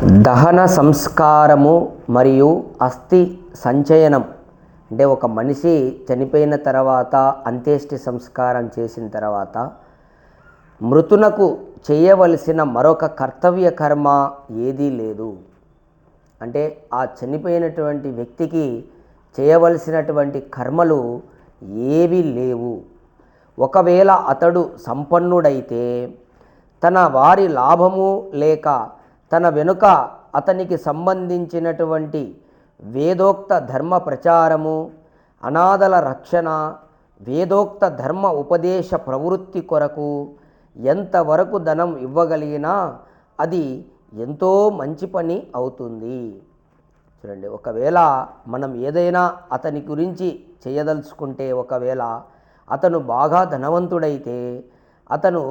దహన సంస్కారము మరియు అస్థి సంచయనం అంటే ఒక మనిషి చనిపోయిన తర్వాత అంత్యేష్టి సంస్కారం చేసిన తర్వాత మృతునకు చేయవలసిన మరొక కర్తవ్య కర్మ ఏదీ లేదు. అంటే ఆ చనిపోయినటువంటి వ్యక్తికి చేయవలసినటువంటి కర్మలు ఏవీ లేవు. ఒకవేళ అతడు సంపన్నుడైతే తన వారి లాభము లేక తన వెనుక అతనికి సంబంధించినటువంటి వేదోక్త ధర్మ ప్రచారము, అనాథల రక్షణ, వేదోక్త ధర్మ ఉపదేశ ప్రవృత్తి కొరకు ఎంతవరకు ధనం ఇవ్వగలిగినా అది ఎంతో మంచి పని అవుతుంది. చూడండి, ఒకవేళ మనం ఏదైనా అతని గురించి చేయదలుచుకుంటే, ఒకవేళ అతను బాగా ధనవంతుడైతే అతను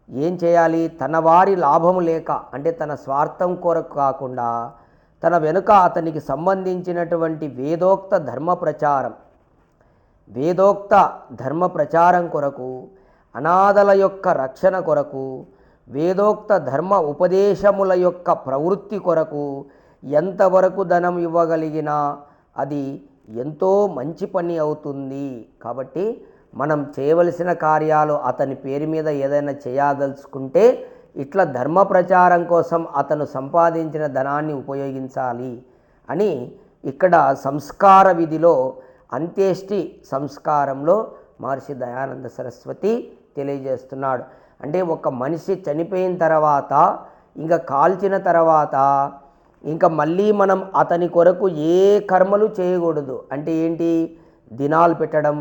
ఏం చేయాలి? తన వారి లాభము లేక అంటే తన స్వార్థం కొరకు కాకుండా తన వెనుక అతనికి సంబంధించినటువంటి వేదోక్త ధర్మ ప్రచారం కొరకు, అనాథల యొక్క రక్షణ కొరకు, వేదోక్త ధర్మ ఉపదేశముల యొక్క ప్రవృత్తి కొరకు ఎంతవరకు ధనం ఇవ్వగలిగినా అది ఎంతో మంచి పని అవుతుంది. కాబట్టి మనం చేయవలసిన కార్యాలు అతని పేరు మీద ఏదైనా చేయదలుచుకుంటే ఇట్లా ధర్మ ప్రచారం కోసం అతను సంపాదించిన ధనాన్ని ఉపయోగించాలి అని ఇక్కడ సంస్కార విధిలో అంత్యేష్టి సంస్కారంలో మహర్షి దయానంద సరస్వతి తెలియజేస్తున్నాడు. అంటే ఒక మనిషి చనిపోయిన తర్వాత ఇంకా కాల్చిన తర్వాత ఇంకా మళ్ళీ మనం అతని కొరకు ఏ కర్మలు చేయకూడదు. అంటే ఏంటి? దినాలు పెట్టడం,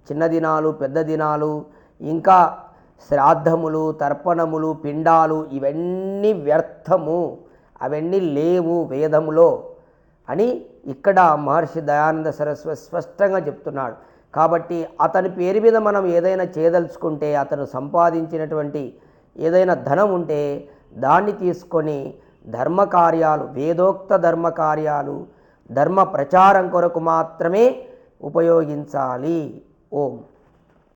చిన్న దినాలు, పెద్ద దినాలు, ఇంకా శ్రాద్ధములు, తర్పణములు, పిండాలు ఇవన్నీ వ్యర్థము, అవన్నీ లేవు వేదములో అని ఇక్కడ మహర్షి దయానంద సరస్వతి స్పష్టంగా చెప్తున్నాడు. కాబట్టి అతని పేరు మీద మనం ఏదైనా చేయదలుచుకుంటే, అతను సంపాదించినటువంటి ఏదైనా ధనం ఉంటే దాన్ని తీసుకొని ధర్మకార్యాలు, వేదోక్త ధర్మకార్యాలు, ధర్మ ప్రచారం కొరకు మాత్రమే ఉపయోగించాలి. ఓం.